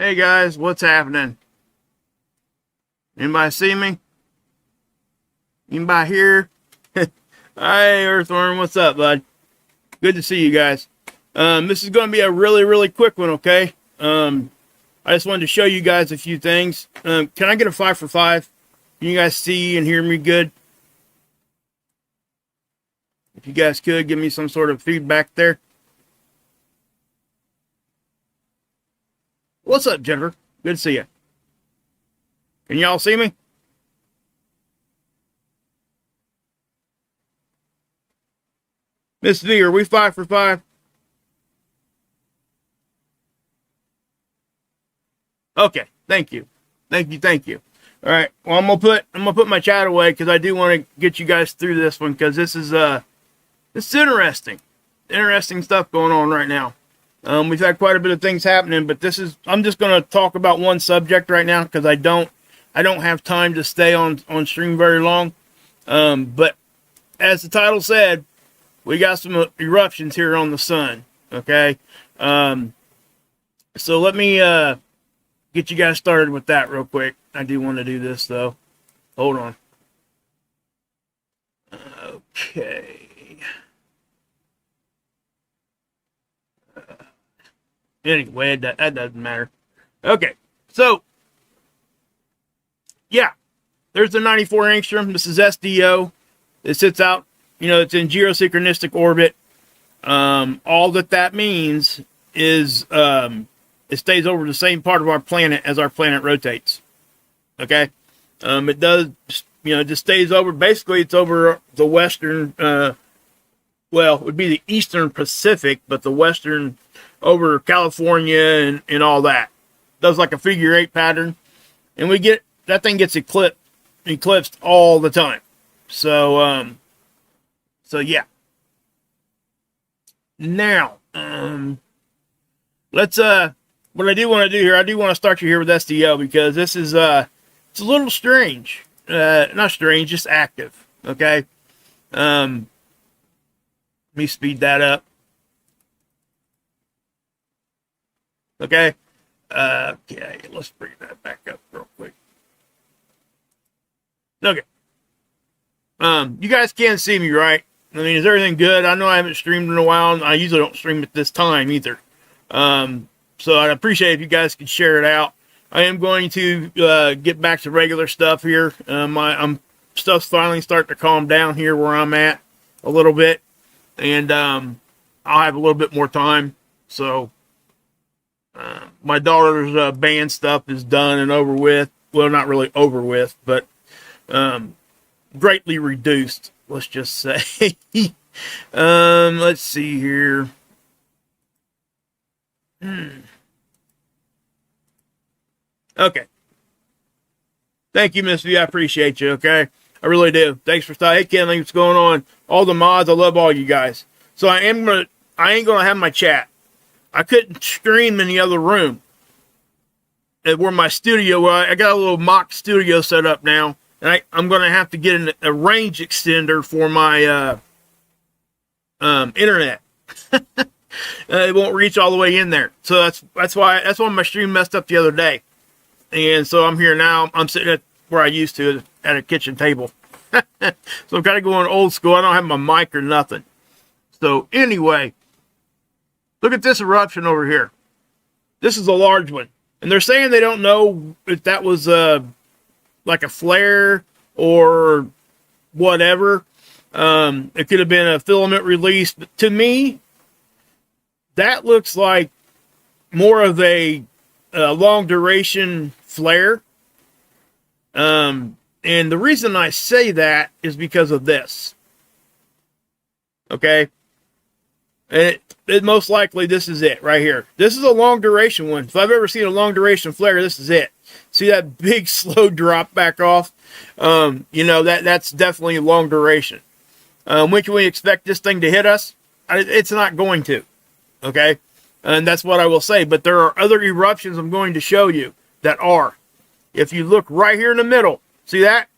Hey guys, what's happening? Anybody see me? Anybody here? Hi, Earthworm. What's up, bud? Good to see you guys. This is going to be a really quick one, okay? I just wanted to show you guys a few things. Can I get a 5 for 5? Can you guys see and hear me good? If you guys could, give me some sort of feedback there. What's up, Jennifer? Good to see you. Can y'all see me? Miss V, are we 5 for 5? Okay, thank you. Thank you. All right. Well, I'm gonna put my chat away because I do want to get you guys through this one because this is interesting. Interesting stuff going on right now. We've had quite a bit of things happening, but I'm just going to talk about one subject right now because I don't have time to stay on stream very long. But as the title said, we got some eruptions here on the sun. Okay. So let me get you guys started with that real quick. I do want to do this though. Hold on. Okay. Anyway, that doesn't matter. Okay, so, yeah, there's the 94 angstrom. This is SDO. It sits out, it's in geosynchronistic orbit. All that means is it stays over the same part of our planet as our planet rotates. Okay? It does, it just stays over. Basically, it's over the western, it would be the eastern Pacific, but the western over California and all that. Does like a figure 8 pattern. And that thing gets eclipsed all the time. So yeah. Now, let's, what I do want to do here, I do want to start you here with SDO because this is, it's a little strange. Not strange, just active. Okay. Let me speed that up. Okay. Okay, let's bring that back up real quick. Okay. You guys can't see me, right? I mean, is everything good? I know I haven't streamed in a while, and I usually don't stream at this time either. So I'd appreciate if you guys could share it out. I am going to get back to regular stuff here. Stuff's finally starting to calm down here where I'm at a little bit, and I'll have a little bit more time. So my daughter's band stuff is done and over with. Well, not really over with, but greatly reduced. Let's just say. Let's see here. Okay. Thank you, Miss V. I appreciate you. Okay, I really do. Thanks for stopping. Hey, Kenley, what's going on? All the mods, I love all you guys. So I ain't gonna have my chat. I couldn't stream in the other room. Where my studio, I got a little mock studio set up now. And I'm going to have to get a range extender for my internet. It won't reach all the way in there. So that's why my stream messed up the other day. And so I'm here now. I'm sitting at where I used to at a kitchen table. So I'm kind of going old school. I don't have my mic or nothing. So anyway, look at this eruption over here. This is a large one. And they're saying they don't know if that was like a flare or whatever. It could have been a filament release. But to me, that looks like more of a long duration flare. And the reason I say that is because of this. Okay? And it most likely, this is it right here. This is a long duration one. If I've ever seen a long duration flare, this is it. See that big slow drop back off? That's definitely long duration. When can we expect this thing to hit us? It's not going to. Okay? And that's what I will say. But there are other eruptions I'm going to show you that are. If you look right here in the middle, see that?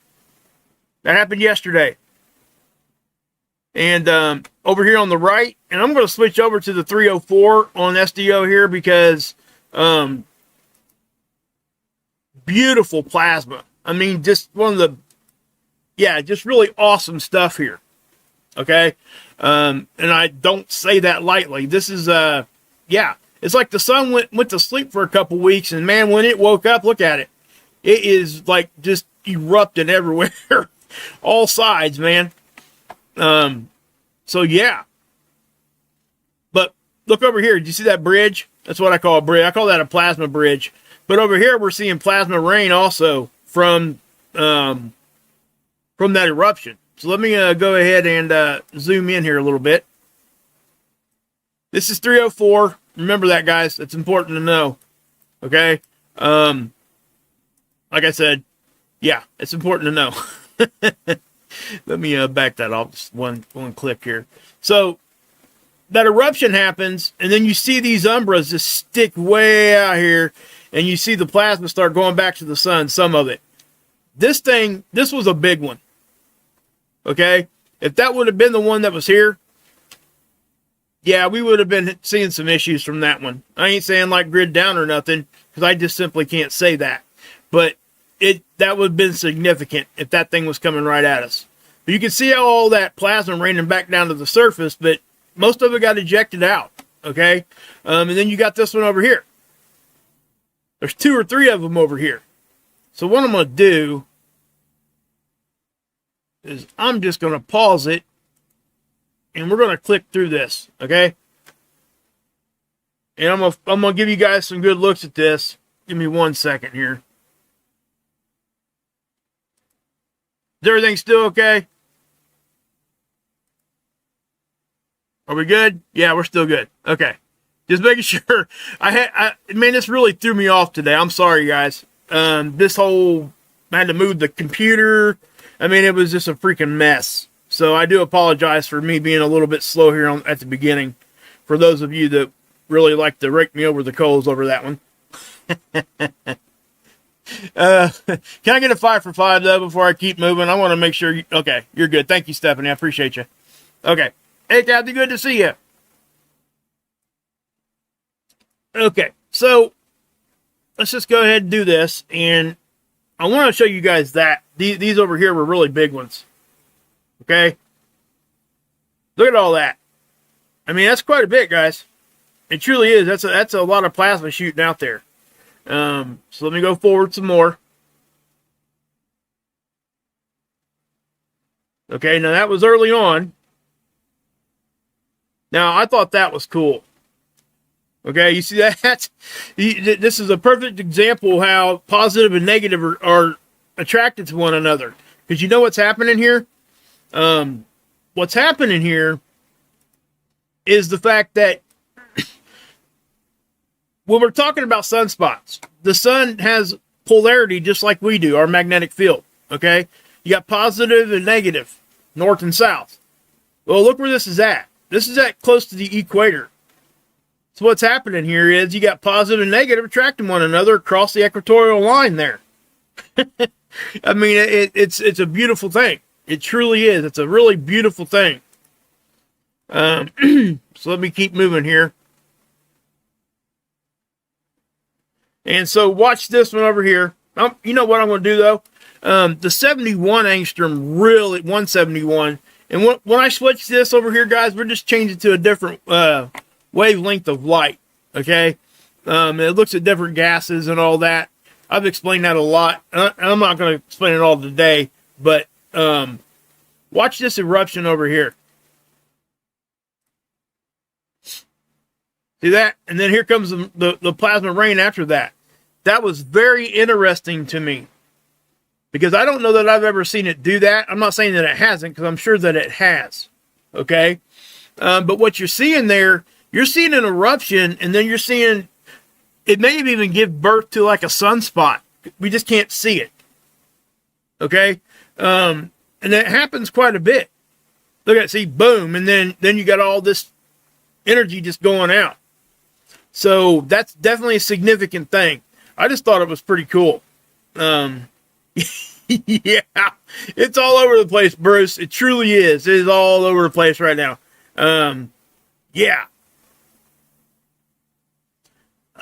That happened yesterday. And over here on the right, and I'm going to switch over to the 304 on SDO here because beautiful plasma. I mean, just one of the, yeah, just really awesome stuff here. Okay. And I don't say that lightly. This is, yeah, it's like the sun went to sleep for a couple weeks, and man, when it woke up, look at it. It is like just erupting everywhere, all sides, man. So yeah. But look over here. Did you see that bridge? That's what I call a bridge. I call that a plasma bridge. But over here, we're seeing plasma rain also from that eruption. So let me go ahead and zoom in here a little bit. This is 304. Remember that, guys. It's important to know. Okay? Like I said, yeah, it's important to know. Let me back that off just one click here. So that eruption happens, and then you see these umbras just stick way out here, and you see the plasma start going back to the sun, some of it. This was a big one. Okay? If that would have been the one that was here, yeah, we would have been seeing some issues from that one. I ain't saying like grid down or nothing, because I just simply can't say that. But that would have been significant if that thing was coming right at us. But you can see how all that plasma raining back down to the surface, but most of it got ejected out. Okay? And then you got this one over here. There's 2 or 3 of them over here. So what I'm going to do is I'm just going to pause it, and we're going to click through this, okay? And I'm going to give you guys some good looks at this. Give me 1 second here. Is everything still okay? Are we good? Yeah, we're still good. Okay. Just making sure. Man, this really threw me off today. I'm sorry, guys. This whole, I had to move the computer. I mean, it was just a freaking mess. So I do apologize for me being a little bit slow here at the beginning. For those of you that really like to rake me over the coals over that one. Can I get a 5 for 5 though before I keep moving? I want to make sure. Okay, you're good. Thank you, Stephanie. I appreciate you. Okay. Hey, Kathy, good to see you. Okay, so let's just go ahead and do this. And I want to show you guys that. These over here were really big ones. Okay? Look at all that. I mean, that's quite a bit, guys. It truly is. That's a lot of plasma shooting out there. So let me go forward some more. Okay, now that was early on. Now, I thought that was cool. Okay, you see that? This is a perfect example how positive and negative are attracted to one another. Because you know what's happening here? What's happening here is the fact that when we're talking about sunspots, the sun has polarity just like we do, our magnetic field. Okay? You got positive and negative, north and south. Well, look where this is at. This is at close to the equator. So what's happening here is you got positive and negative attracting one another across the equatorial line there. I mean, it's a beautiful thing. It truly is. It's a really beautiful thing. So let me keep moving here. And so watch this one over here. You know what I'm going to do, though? The 71 angstrom, really, 171. And when I switch this over here, guys, we're just changing to a different wavelength of light, okay? It looks at different gases and all that. I've explained that a lot. I'm not going to explain it all today, but watch this eruption over here. See that? And then here comes the plasma rain after that. That was very interesting to me because I don't know that I've ever seen it do that. I'm not saying that it hasn't because I'm sure that it has, okay? But what you're seeing there, you're seeing an eruption, and then you're seeing it may even give birth to like a sunspot. We just can't see it. Okay? And it happens quite a bit. Look at it, see, boom, and then you got all this energy just going out. So that's definitely a significant thing. I just thought it was pretty cool. Yeah, it's all over the place, Bruce. It truly is. It is all over the place right now. Yeah.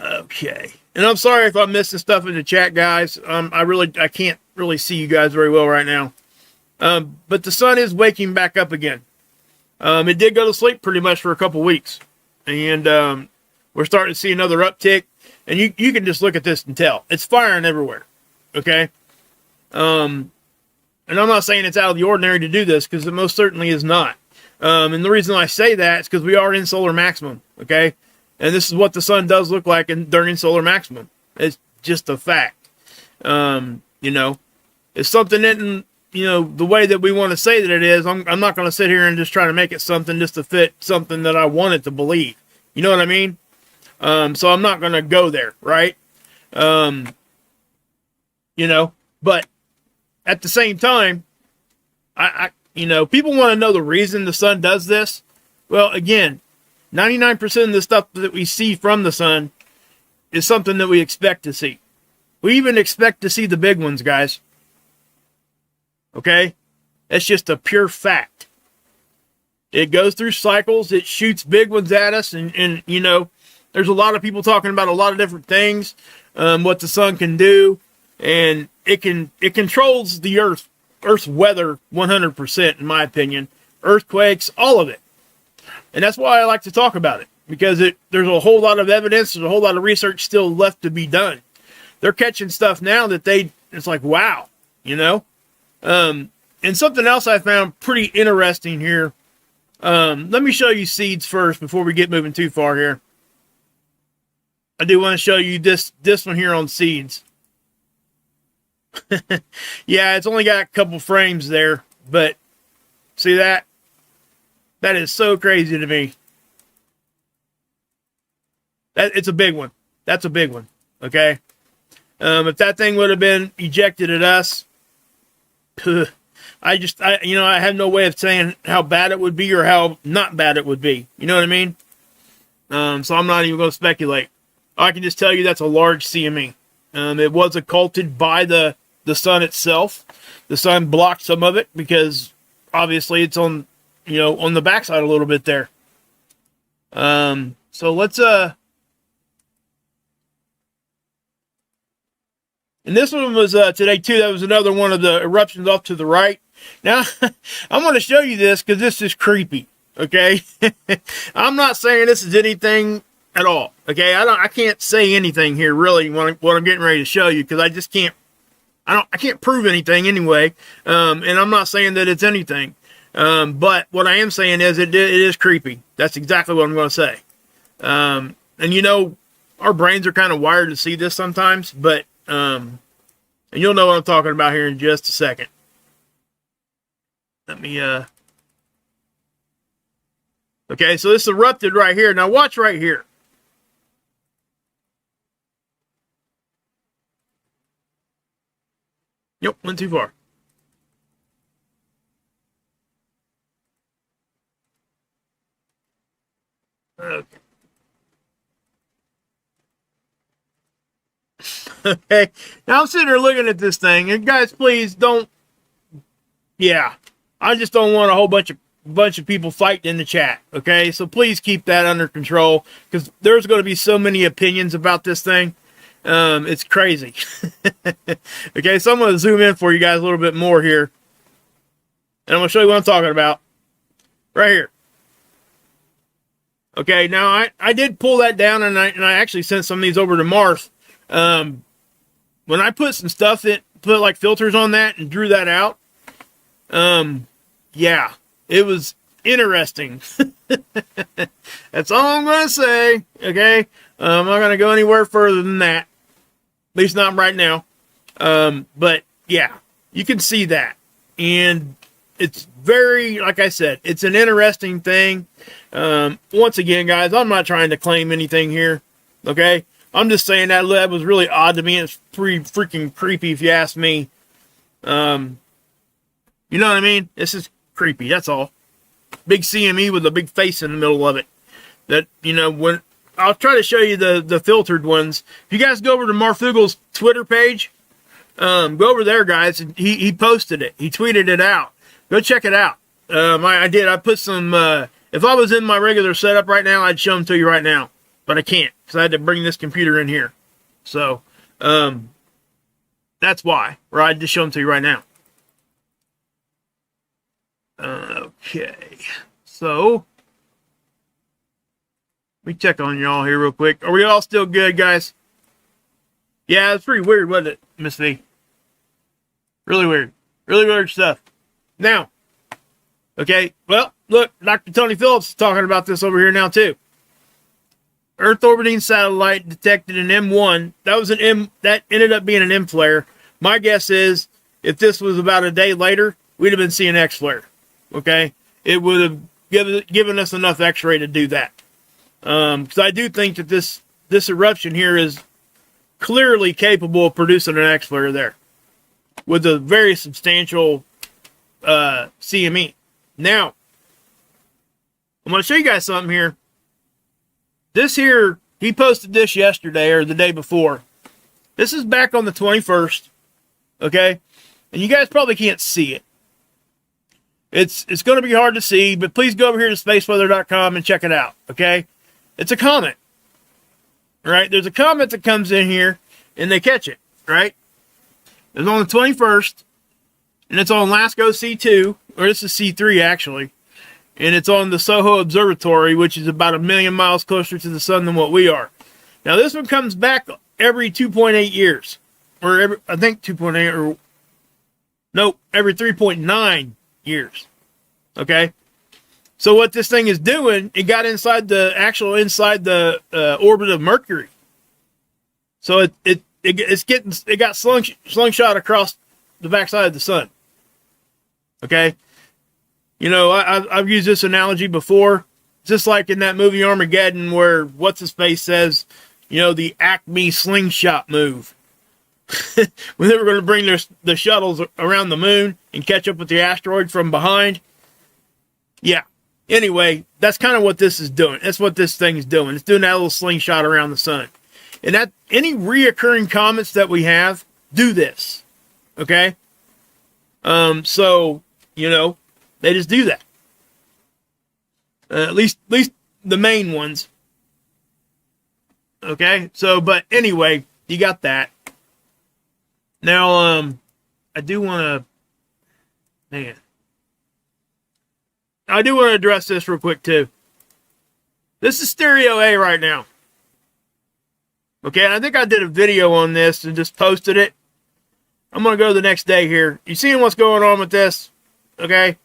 Okay. And I'm sorry if I'm missing stuff in the chat, guys. I can't really see you guys very well right now. But the sun is waking back up again. It did go to sleep pretty much for a couple weeks. And we're starting to see another uptick. And you can just look at this and tell. It's firing everywhere. Okay? And I'm not saying it's out of the ordinary to do this, because it most certainly is not. And the reason I say that is because we are in solar maximum. Okay? And this is what the sun does look like during solar maximum. It's just a fact. You know, it's something that, you know, the way that we want to say that it is, I'm not going to sit here and just try to make it something just to fit something that I want it to believe. You know what I mean? So I'm not going to go there, right? You know, but at the same time, you know, people want to know the reason the sun does this. Well, again, 99% of the stuff that we see from the sun is something that we expect to see. We even expect to see the big ones, guys. Okay? That's just a pure fact. It goes through cycles. It shoots big ones at us. And you know, there's a lot of people talking about a lot of different things, what the sun can do. And it controls the Earth's weather 100%, in my opinion. Earthquakes, all of it. And that's why I like to talk about it, because there's a whole lot of evidence, there's a whole lot of research still left to be done. They're catching stuff now that it's like, wow, you know? And something else I found pretty interesting here. Let me show you seeds first before we get moving too far here. I do want to show you this one here on seeds. Yeah, it's only got a couple frames there, but see that? That is so crazy to me. It's a big one. That's a big one. Okay. If that thing would have been ejected at us, I have no way of saying how bad it would be or how not bad it would be. You know what I mean? So I'm not even going to speculate. I can just tell you that's a large CME. It was occulted by the sun itself. The sun blocked some of it because obviously it's on the backside a little bit there. So let's, and this one was, today too. That was another one of the eruptions off to the right. Now, I'm going to show you this because this is creepy. Okay. I'm not saying this is anything at all. Okay. I can't say anything here really what I'm getting ready to show you, because I just can't, I can't prove anything anyway. And I'm not saying that it's anything. But what I am saying is it is creepy. That's exactly what I'm going to say. And you know, our brains are kind of wired to see this sometimes, but, and you'll know what I'm talking about here in just a second. Let me, okay, so this erupted right here. Now watch right here. Yep, went too far. Okay. Okay. Now I'm sitting here looking at this thing, and guys, please don't. Yeah, I just don't want a whole bunch of people fighting in the chat. Okay, so please keep that under control, because there's going to be so many opinions about this thing. It's crazy. Okay, so I'm going to zoom in for you guys a little bit more here, and I'm going to show you what I'm talking about right here. Okay, now I did pull that down, and I actually sent some of these over to Marth. When I put some stuff put like filters on that and drew that out, yeah, it was interesting. That's all I'm going to say. Okay. I'm not going to go anywhere further than that. At least not right now. But yeah, you can see that. And it's very, like I said, it's an interesting thing. Once again, guys, I'm not trying to claim anything here. Okay. I'm just saying that was really odd to me. It's pretty freaking creepy if you ask me. You know what I mean? This is creepy. That's all. Big CME with a big face in the middle of it. That, you know, when I'll try to show you the filtered ones. If you guys go over to Marfugel's Twitter page, go over there, guys. He posted it. He tweeted it out. Go check it out. I did. I put some, if I was in my regular setup right now, I'd show them to you right now. But I can't. because I had to bring this computer in here. So, that's why. Or I just show them to you right now. Okay. So, let me check on y'all here real quick. Are we all still good, guys? Yeah, it's pretty weird, wasn't it, Miss V? Really weird. Really weird stuff. Now, okay, well, look, Dr. Tony Phillips is talking about this over here now, too. Earth orbiting satellite detected an M1. That was that ended up being an M flare. My guess is, if this was about a day later, we'd have been seeing X flare. Okay? It would have given us enough X-ray to do that. Because I do think that this eruption here is clearly capable of producing an X flare there with a very substantial CME. Now, I'm going to show you guys something here. This here, he posted this yesterday or the day before. This is back on the 21st. Okay? And you guys probably can't see it. It's going to be hard to see, but please go over here to spaceweather.com and check it out. Okay? It's a comet. Right? There's a comet that comes in here and they catch it. Right? It's on the 21st. And it's on LASCO C2. Or this is C3 actually. And it's on the Soho Observatory, which is about 1 million miles closer to the sun than what we are. Now, this one comes back every 2.8 years. Or I think 2.8 or... Nope, every 3.9 years. Okay? So what this thing is doing, it got inside the orbit of Mercury. So it got slingshot across the backside of the sun. Okay? You know, I've used this analogy before. Just like in that movie Armageddon where what's-his-face says, you know, the Acme slingshot move. When they were going to bring the shuttles around the moon and catch up with the asteroid from behind. Yeah. Anyway, that's kind of what this is doing. That's what this thing is doing. It's doing that little slingshot around the sun. And that any reoccurring comets that we have do this. Okay? So, you know, they just do that. At least the main ones. Okay? So, but anyway, you got that. Now, I do want to address this real quick, too. This is Stereo A right now. Okay, and I think I did a video on this and just posted it. I'm going to go the next day here. You seeing what's going on with this? Okay?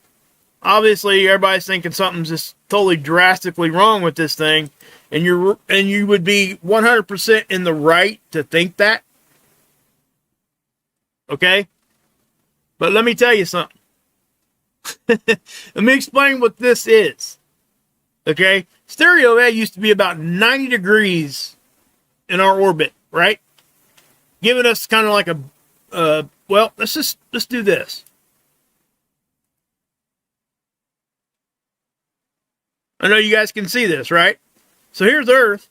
Obviously, everybody's thinking something's just totally drastically wrong with this thing. And you would be 100% in the right to think that. Okay? But let me tell you something. Let me explain what this is. Okay? Stereo A used to be about 90 degrees in our orbit, right? Giving us kind of like a, well, let's do this. I know you guys can see this, right? So here's Earth.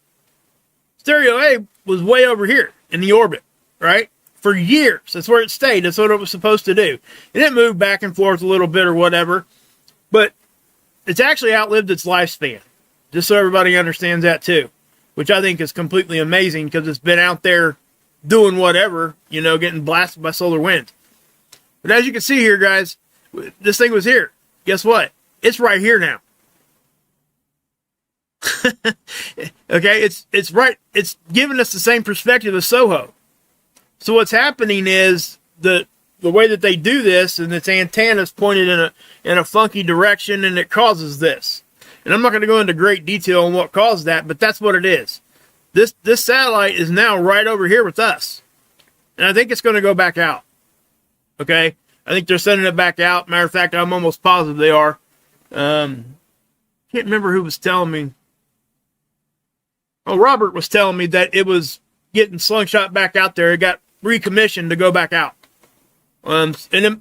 Stereo A was way over here in the orbit, right? For years. That's where it stayed. That's what it was supposed to do. And it moved back and forth a little bit or whatever. But it's actually outlived its lifespan. Just so everybody understands that too. Which I think is completely amazing because it's been out there doing whatever, you know, getting blasted by solar winds. But as you can see here, guys, this thing was here. Guess what? It's right here now. Okay, it's right. It's giving us the same perspective as Soho. So what's happening is the way that they do this, and its antenna's pointed in a funky direction, and it causes this. And I'm not going to go into great detail on what caused that, but that's what it is. This satellite is now right over here with us, and I think it's going to go back out. Okay, I think they're sending it back out. Matter of fact, I'm almost positive they are. Can't remember who was telling me. Oh, Robert was telling me that it was getting slingshot back out there. It got recommissioned to go back out. And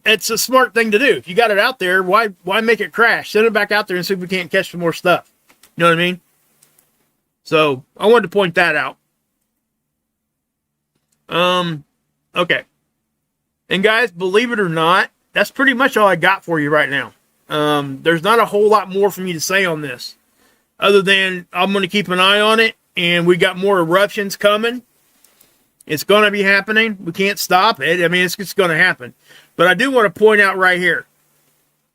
it's a smart thing to do. If you got it out there, why make it crash? Send it back out there and see if we can't catch some more stuff. You know what I mean? So I wanted to point that out. Okay. And guys, believe it or not, that's pretty much all I got for you right now. There's not a whole lot more for me to say on this, other than I'm going to keep an eye on it. and we got more eruptions coming. It's going to be happening. We can't stop it. I mean, it's just going to happen. But I do want to point out right here.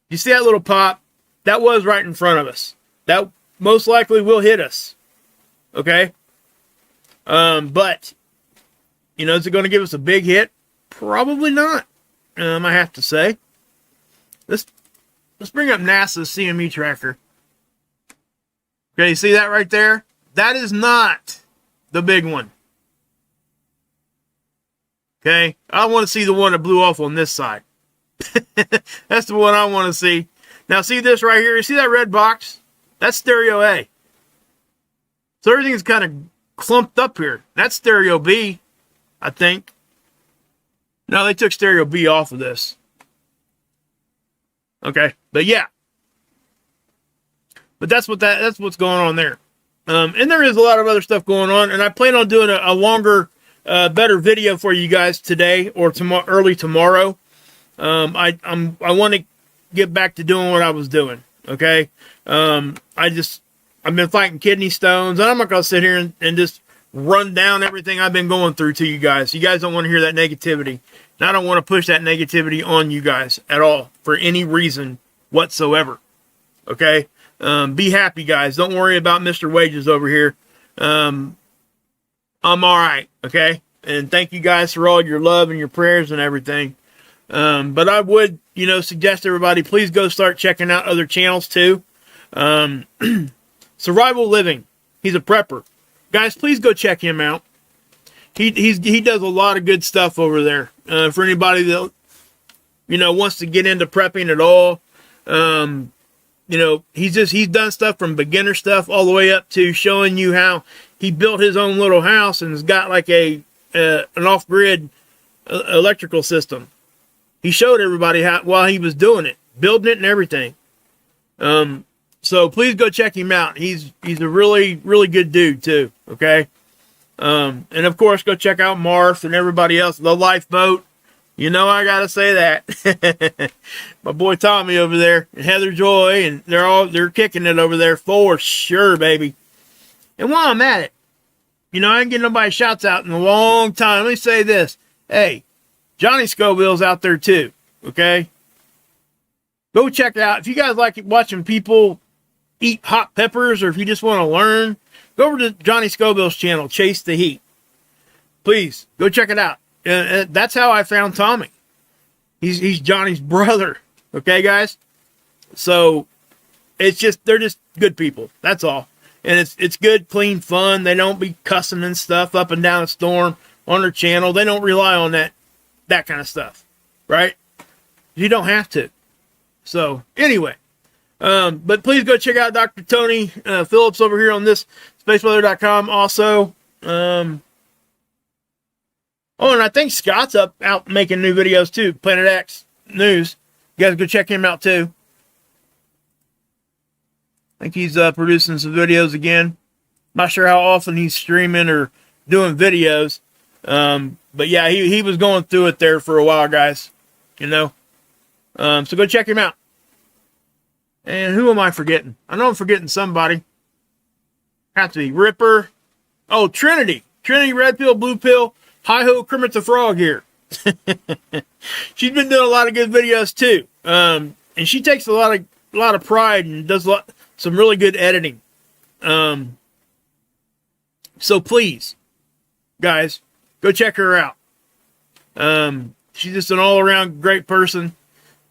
You see that little pop? That was right in front of us. That most likely will hit us. Okay? But, you know, is it going to give us a big hit? Probably not. I have to say. Let's bring up NASA's CME tracker. Okay, you see that right there? That is not the big one. Okay, I want to see the one that blew off on this side. That's the one I want to see. Now, see this right here? You see that red box? That's stereo A. So everything's kind of clumped up here. That's stereo B, I think. No, they took stereo B off of this. Okay, but yeah. But that's what's going on there. And there is a lot of other stuff going on, and I plan on doing a longer, better video for you guys today or early tomorrow. I want to get back to doing what I was doing. Okay, I've been fighting kidney stones, and I'm not gonna sit here and just run down everything I've been going through to you guys. You guys don't want to hear that negativity, and I don't want to push that negativity on you guys at all for any reason whatsoever. Okay. Be happy, guys. Don't worry about Mr. Wages over here. I'm all right, okay? And thank you guys for all your love and your prayers and everything. But I would, you know, suggest everybody, please go start checking out other channels too. Survival Living. He's a prepper. Guys, please go check him out. He does a lot of good stuff over there. For anybody that, you know, wants to get into prepping at all. You know, he's done stuff from beginner stuff all the way up to showing you how he built his own little house and has got like an off-grid electrical system. He showed everybody how while he was doing it, building it and everything. So please go check him out. He's a really, really good dude too. Okay. And of course, go check out Marth and everybody else. The Lifeboat. You know I gotta say that. My boy Tommy over there, and Heather Joy, and they're kicking it over there for sure, baby. And while I'm at it, you know, I ain't getting nobody shouts out in a long time. Let me say this. Hey, Johnny Scoville's out there too, okay? Go check it out. If you guys like watching people eat hot peppers, or if you just want to learn, go over to Johnny Scoville's channel, Chase the Heat. Please, go check it out. That's how I found Tommy. He's Johnny's brother. Okay, guys? So, they're just good people. That's all. And it's good, clean fun. They don't be cussing and stuff up and down a storm on their channel. They don't rely on that kind of stuff. Right? You don't have to. So, anyway. But please go check out Dr. Tony Phillips over here on this spaceweather.com also. Oh, and I think Scott's out making new videos too. Planet X News. You guys go check him out too. I think he's producing some videos again. Not sure how often he's streaming or doing videos. But yeah, he was going through it there for a while, guys. You know. So go check him out. And who am I forgetting? I know I'm forgetting somebody. Have to be Ripper. Oh, Trinity. Trinity, Red Pill, Blue Pill. Hi-ho, Kermit the Frog here. She's been doing a lot of good videos too. And she takes a lot of pride and does some really good editing. So please, guys, go check her out. She's just an all-around great person.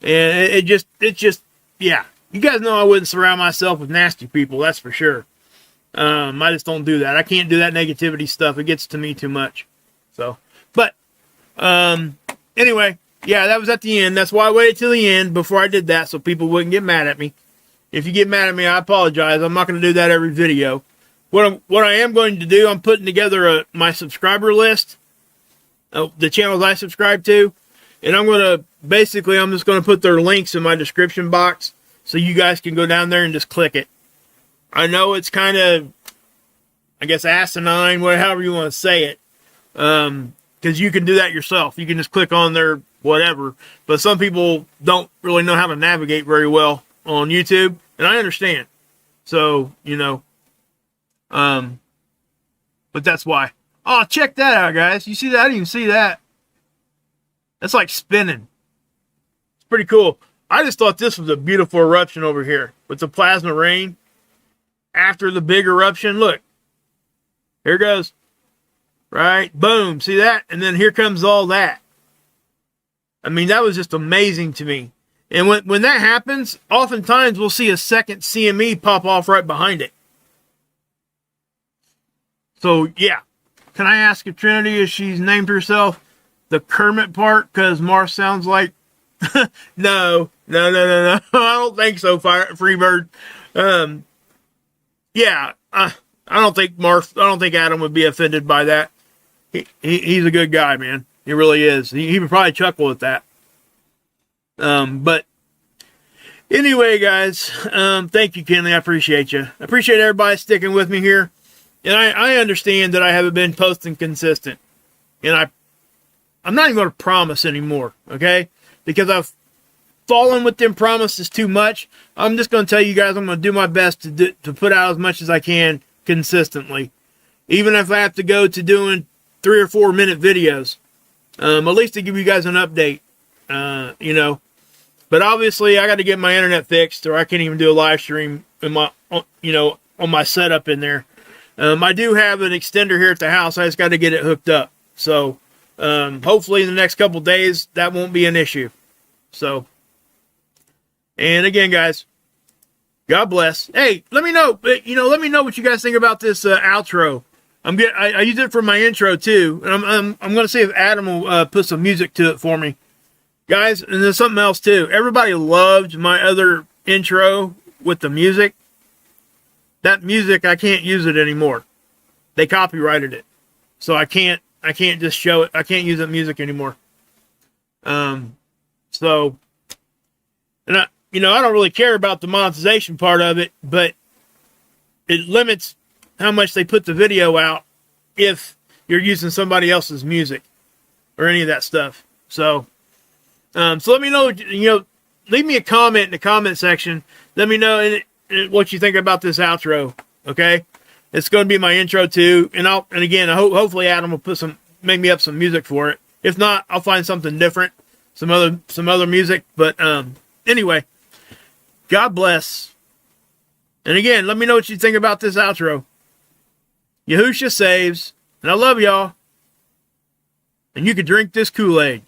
And it just, yeah. You guys know I wouldn't surround myself with nasty people, that's for sure. I just don't do that. I can't do that negativity stuff. It gets to me too much. So, but, anyway, yeah, that was at the end. That's why I waited till the end before I did that, so people wouldn't get mad at me. If you get mad at me, I apologize. I'm not going to do that every video. What I am going to do, I'm putting together my subscriber list, the channels I subscribe to, and I'm just going to put their links in my description box, so you guys can go down there and just click it. I know it's kind of, I guess, asinine, however you want to say it. Because you can do that yourself. You can just click on their whatever. But some people don't really know how to navigate very well on YouTube, and I understand. So, you know, But that's why. Oh, check that out, guys. You see that? I didn't even see that. That's like spinning. It's pretty cool. I just thought this was a beautiful eruption over here with the plasma rain after the big eruption. Look. Here it goes. Right? Boom. See that? And then here comes all that. I mean, that was just amazing to me. And when that happens, oftentimes we'll see a second CME pop off right behind it. So, yeah. Can I ask if Trinity if she's named herself the Kermit part? Because Mars sounds like... No. I don't think so, Freebird. Yeah. I don't think Adam would be offended by that. He's a good guy, man. He really is. He would probably chuckle at that. But anyway, guys, thank you, Kenley. I appreciate you. I appreciate everybody sticking with me here. And I understand that I haven't been posting consistent. And I'm not even going to promise anymore, okay? Because I've fallen with them promises too much. I'm just going to tell you guys I'm going to do my best to put out as much as I can consistently. Even if I have to go to doing 3 or 4 minute videos. At least to give you guys an update. You know. But obviously I got to get my internet fixed or I can't even do a live stream in my, on my setup in there. I do have an extender here at the house. I just got to get it hooked up. So, hopefully in the next couple days, that won't be an issue. So, and again, guys, God bless. Hey, let me know, let me know what you guys think about this outro. I use it for my intro too, and I'm going to see if Adam will put some music to it for me. Guys, and there's something else too. Everybody loved my other intro with the music. That music, I can't use it anymore. They copyrighted it. So I can't just show it. I can't use that music anymore. So, and I don't really care about the monetization part of it, but it limits how much they put the video out if you're using somebody else's music or any of that stuff. So let me know, leave me a comment in the comment section. Let me know what you think about this outro. Okay. It's going to be my intro too. And again, hopefully Adam will make me up some music for it. If not, I'll find something different, some other music. But, anyway, God bless. And again, let me know what you think about this outro. Yahusha saves. And I love y'all. And you can drink this Kool-Aid.